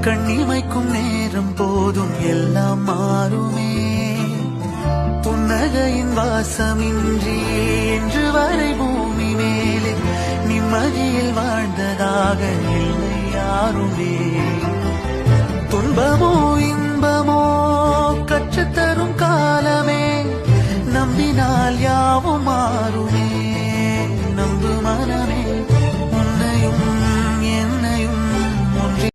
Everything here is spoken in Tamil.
கண்ணிமைக்கும் நேரம் போதும் எல்லாம் மாறுமே. புன்னகையின் வாசமின்றி என்று வரை பூமி மேலே நிம்மதியில் வாழ்ந்ததாக இல்லை யாருமே. துன்பமோ இன்பமோ கற்றுத்தரும் காலமே, நம்பினால் யாவும் மாறும்.